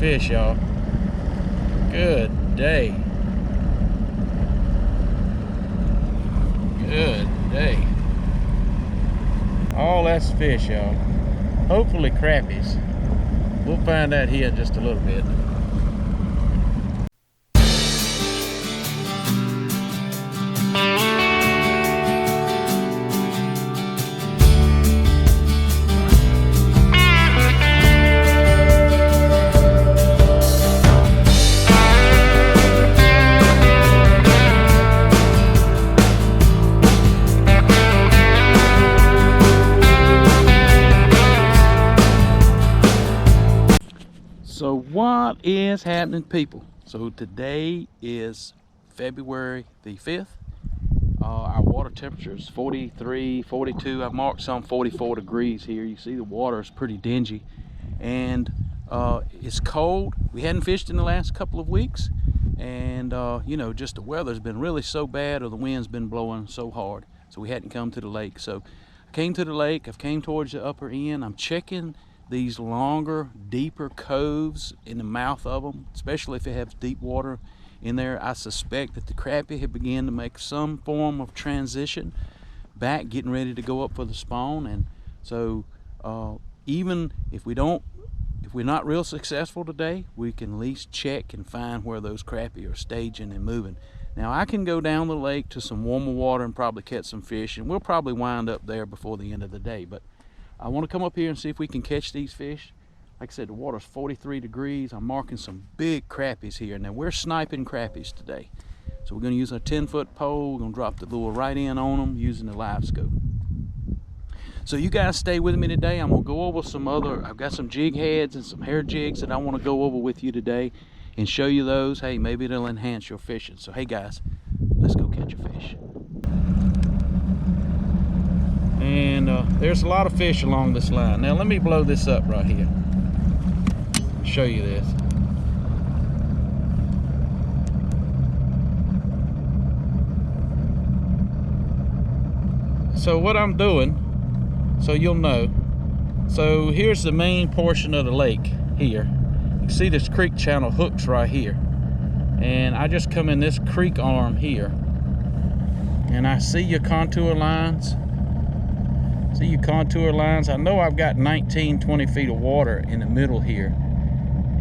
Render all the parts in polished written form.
fish, y'all. Good day. Good day. All that's fish, y'all. Hopefully crappies. We'll find out here in just a little bit. So what is happening, people? So today is February the 5th. Our water temperature is 43, 42. I've marked some 44 degrees here. You see the water is pretty dingy, and it's cold. We hadn't fished in the last couple of weeks, and you know, just the weather's been really so bad, or the wind's been blowing so hard, so we hadn't come to the lake. So I came to the lake. I've came towards the upper end. I'm checking these longer, deeper coves in the mouth of them, especially if it has deep water in there. I suspect that the crappie have begun to make some form of transition back, getting ready to go up for the spawn. And so even if we're not real successful today, we can at least check and find where those crappie are staging and moving. Now I can go down the lake to some warmer water and probably catch some fish, and we'll probably wind up there before the end of the day. But I want to come up here and see if we can catch these fish. Like I said, the water's 43 degrees. I'm marking some big crappies here. Now we're sniping crappies today. So we're going to use our 10-foot pole. We're going to drop the lure right in on them using the live scope. So you guys stay with me today. I'm going to go over I've got some jig heads and some hair jigs that I want to go over with you today and show you those. Hey, maybe it'll enhance your fishing. So hey guys, let's go catch a fish. And there's a lot of fish along this line. Now let me blow this up right here. Show you this. So what I'm doing, so you'll know. So here's the main portion of the lake here. You can see this creek channel hooks right here. And I just come in this creek arm here. And I see your contour lines. See your contour lines? I know I've got 19, 20 feet of water in the middle here,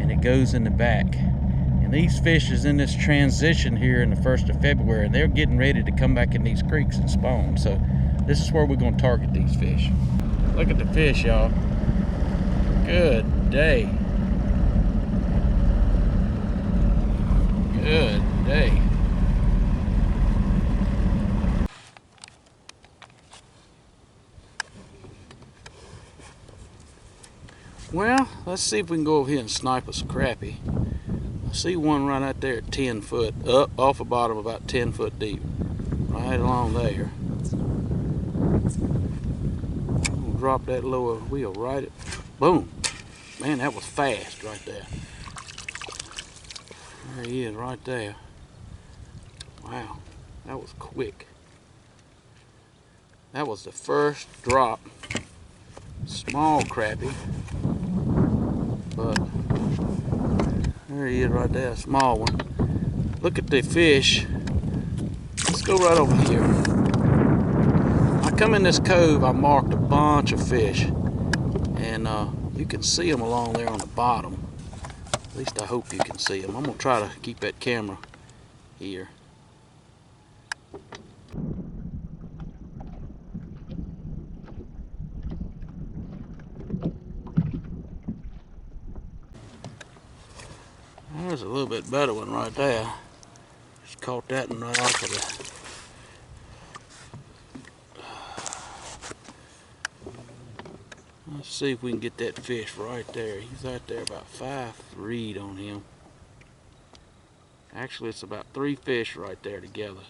and it goes in the back. And these fish is in this transition here in the 1st of February, and they're getting ready to come back in these creeks and spawn. So this is where we're going to target these fish. Look at the fish, y'all. Good day. Good day. Well, let's see if we can go over here and snipe us a crappie. I see one right out there at 10 foot, up off the bottom about 10 foot deep. Right along there. We'll drop that lower wheel right at, boom. Man, that was fast right there. There he is right there. Wow, that was quick. That was the first drop. Small crappie. But there he is right there, a small one. Look at the fish. Let's go right over here. I come in this cove, I marked a bunch of fish. And you can see them along there on the bottom. At least I hope you can see them. I'm going to try to keep that camera here. There's a little bit better one right there. Just caught that one right off of the. Let's see if we can get that fish right there. He's right there, about 5 reed on him. Actually, it's about 3 fish right there together.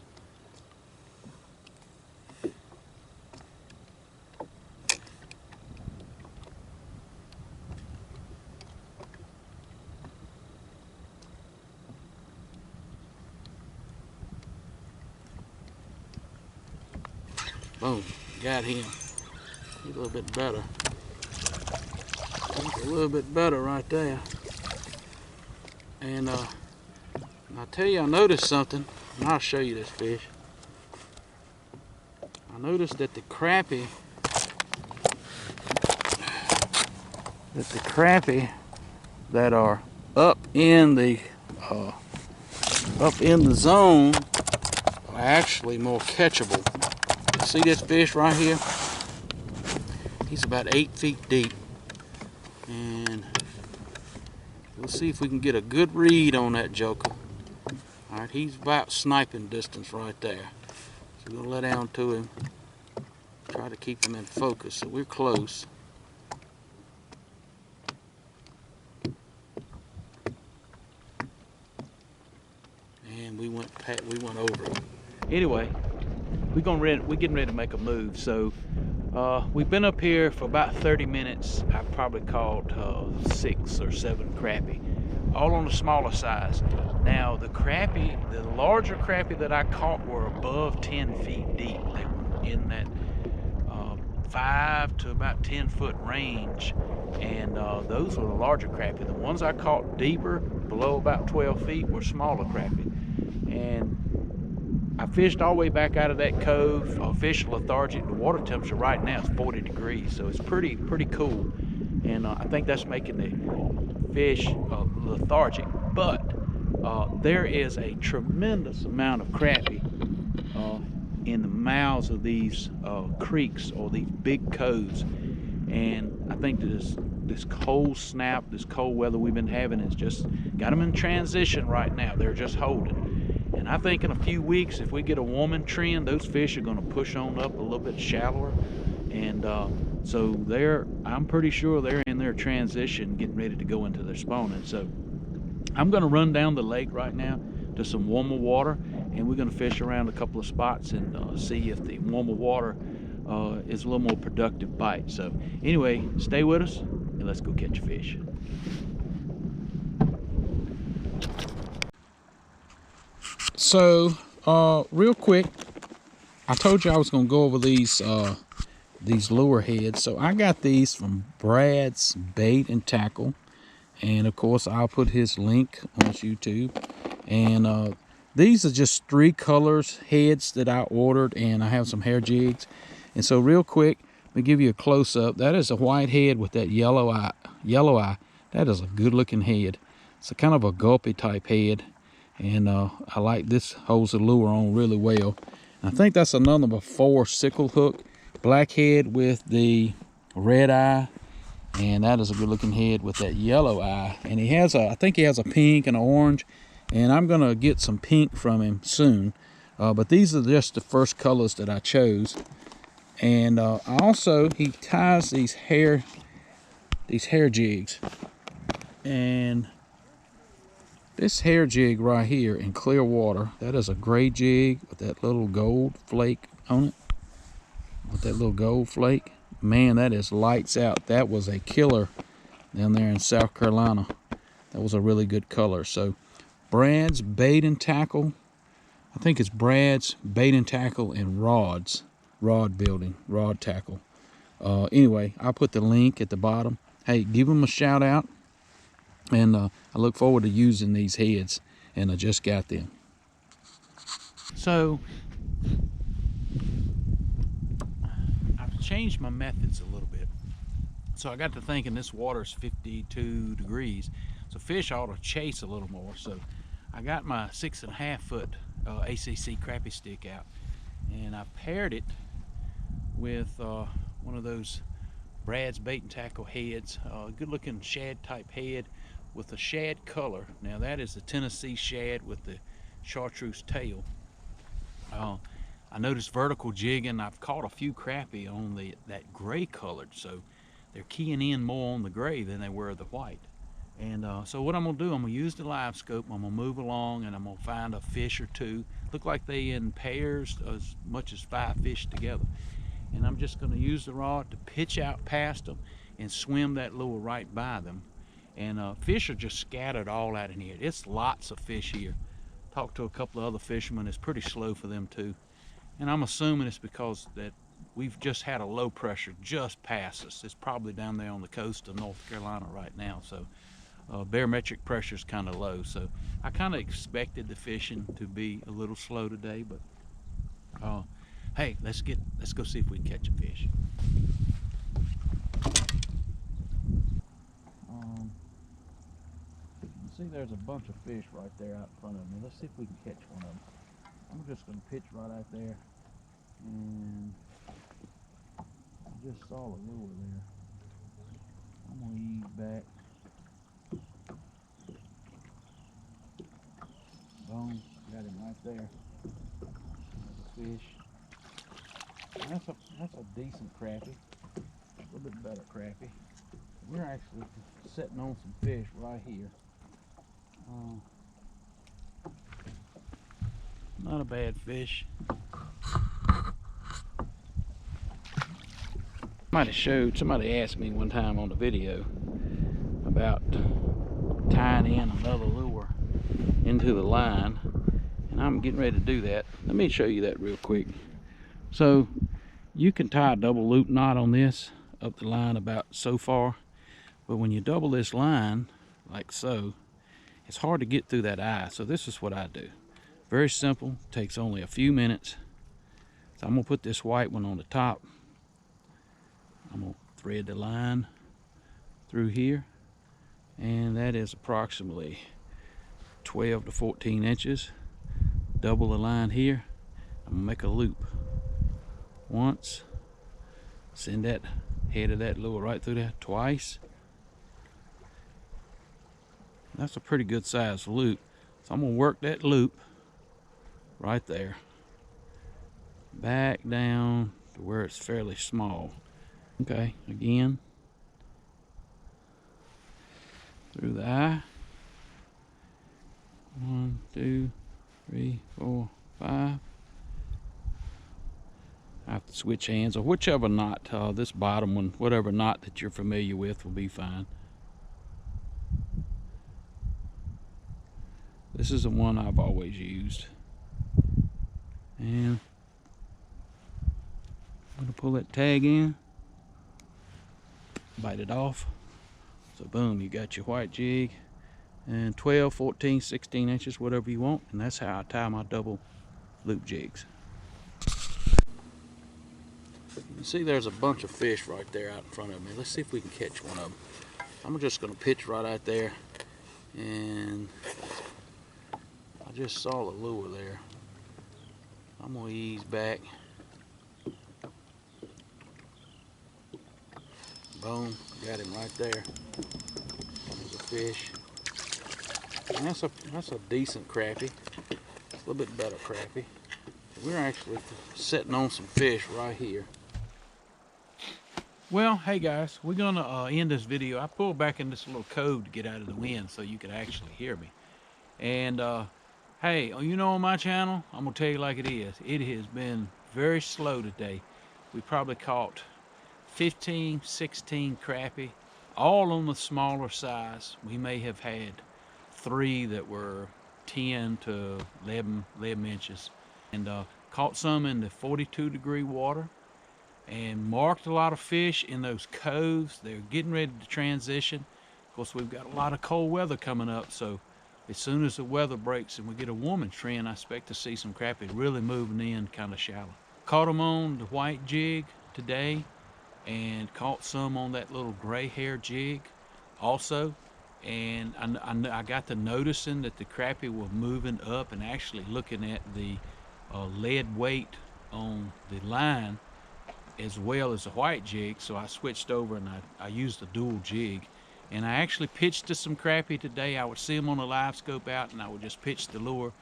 Boom, got him. He's a little bit better. He's a little bit better right there. And I'll tell you, I noticed something, and I'll show you this fish. I noticed that the crappie that are up in the zone are actually more catchable. See this fish right here? He's about 8 feet deep, and we'll see if we can get a good read on that joker. All right, he's about sniping distance right there. So we're gonna let down to him, try to keep him in focus. So we're close. And we went over him. Anyway, we're getting ready to make a move. So we've been up here for about 30 minutes. I probably caught 6 or 7 crappie, all on the smaller size. Now the larger crappie that I caught were above 10 feet deep. They were in that 5 to about 10 foot range, and those were the larger crappie. The ones I caught deeper, below about 12 feet, were smaller crappie. And I fished all the way back out of that cove, fish lethargic. The water temperature right now is 40 degrees, so it's pretty cool. And I think that's making the fish lethargic. But there is a tremendous amount of crappie in the mouths of these creeks or these big coves. And I think this cold snap, this cold weather we've been having has just got them in transition right now. They're just holding. And I think in a few weeks, if we get a warming trend, those fish are going to push on up a little bit shallower. And so I'm pretty sure they're in their transition, getting ready to go into their spawning. So I'm going to run down the lake right now to some warmer water, and we're going to fish around a couple of spots and see if the warmer water is a little more productive bite. So anyway, stay with us and let's go catch a fish. So real quick, I told you I was going to go over these lure heads. So I got these from Brad's Bait and Tackle, and of course I'll put his link on his YouTube. And these are just 3 colors heads that I ordered, and I have some hair jigs. And so real quick, let me give you a close-up. That is a white head with that yellow eye. That is a good looking head. It's a kind of a gulpy type head, and I like this, holds the lure on really well. And I think that's a number 4 sickle hook, black head with the red eye, and that is a good looking head with that yellow eye. And I think he has a pink and an orange, and I'm gonna get some pink from him soon. But these are just the first colors that I chose. And he ties these hair jigs. And this hair jig right here in clear water, that is a gray jig with that little gold flake on it. Man, that is lights out. That was a killer down there in South Carolina. That was a really good color. So Brad's Bait and Tackle. I think it's Brad's Bait and Tackle and rod tackle. Anyway, I'll put the link at the bottom. Hey, give them a shout out. And I look forward to using these heads, and I just got them. So I've changed my methods a little bit. So I got to thinking this water's 52 degrees, so fish ought to chase a little more. So I got my 6.5 foot ACC crappie stick out, and I paired it with one of those Brad's Bait and Tackle heads, good looking shad type head with a shad color. Now that is the Tennessee shad with the chartreuse tail. I noticed vertical jigging. I've caught a few crappie on that gray colored, so they're keying in more on the gray than they were the white. And so what I'm gonna do, I'm gonna use the live scope, I'm gonna move along, and I'm gonna find a fish or 2. Look like they in pairs, as much as 5 fish together. And I'm just gonna use the rod to pitch out past them and swim that lure right by them. And fish are just scattered all out in here. It's lots of fish here. Talked to a couple of other fishermen. It's pretty slow for them too. And I'm assuming it's because that we've just had a low pressure just past us. It's probably down there on the coast of North Carolina right now. So barometric pressure is kind of low. So I kind of expected the fishing to be a little slow today, but hey, let's go see if we can catch a fish. See, there's a bunch of fish right there out in front of me. Let's see if we can catch one of them. I'm just going to pitch right out there, and I just saw a lure there. I'm going to ease back. Boom, got him right there. Fish. That's a decent crappie. A little bit better crappie. We're actually sitting on some fish right here. Not a bad fish. Somebody asked me one time on the video about tying in another lure into the line, and I'm getting ready to do that. Let me show you that real quick. So you can tie a double loop knot on this up the line about so far, but when you double this line like so, it's hard to get through that eye. So this is what I do. Very simple, takes only a few minutes. So I'm gonna put this white one on the top. I'm gonna thread the line through here, and that is approximately 12 to 14 inches. Double the line here. I'm gonna make a loop once, send that head of that lure right through there twice. That's a pretty good size loop. So I'm gonna work that loop right there back down to where it's fairly small. Okay, again through the eye. 1, 2, 3, 4, 5. I have to switch hands, or whichever knot, this bottom one, whatever knot that you're familiar with will be fine. This is the one I've always used. And I'm gonna pull that tag in, bite it off. So boom, you got your white jig, and 12, 14, 16 inches, whatever you want. And that's how I tie my double loop jigs. You see there's a bunch of fish right there out in front of me. Let's see if we can catch one of them. I'm just gonna pitch right out there, and I just saw the lure there. I'm gonna ease back. Boom, got him right there. There's a fish. And that's a decent crappie. A little bit better crappie. We're actually sitting on some fish right here. Well, hey guys, we're gonna end this video. I pulled back in this little cove to get out of the wind so you could actually hear me. And hey, you know, on my channel, I'm gonna tell you like it is. It has been very slow today. We probably caught 15, 16 crappie, all on the smaller size. We may have had 3 that were 10 to 11 inches, and caught some in the 42-degree water, and marked a lot of fish in those coves. They're getting ready to transition. Of course, we've got a lot of cold weather coming up, so as soon as the weather breaks and we get a warming trend, I expect to see some crappie really moving in kind of shallow. Caught them on the white jig today, and caught some on that little gray hair jig also. And I got to noticing that the crappie were moving up and actually looking at the lead weight on the line as well as the white jig. So I switched over and I used the dual jig, and I actually pitched to some crappie today. I would see them on the live scope out, and I would just pitch the lure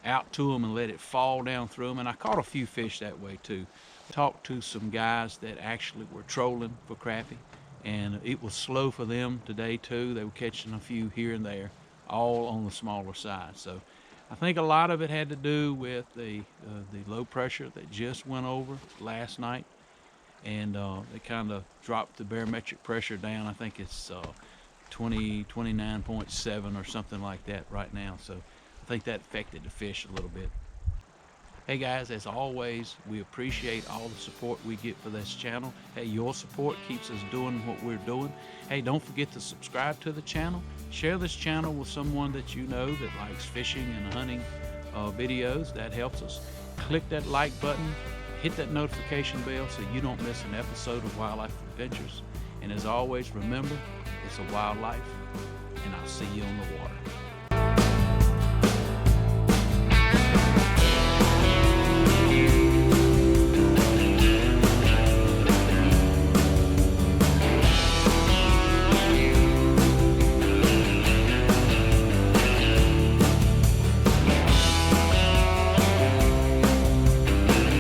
out to them and let it fall down through them. And I caught a few fish that way too. Talked to some guys that actually were trolling for crappie, and it was slow for them today too. They were catching a few here and there, all on the smaller side. So I think a lot of it had to do with the low pressure that just went over last night, and they kind of dropped the barometric pressure down. I think it's 29.7 or something like that right now. So I think that affected the fish a little bit. Hey guys, as always, we appreciate all the support we get for this channel. Hey, your support keeps us doing what we're doing. Hey, don't forget to subscribe to the channel. Share this channel with someone that you know that likes fishing and hunting videos. That helps us. Click that like button, hit that notification bell so you don't miss an episode of Wildlife Adventures. And as always, remember, it's a wild life, and I'll see you on the water.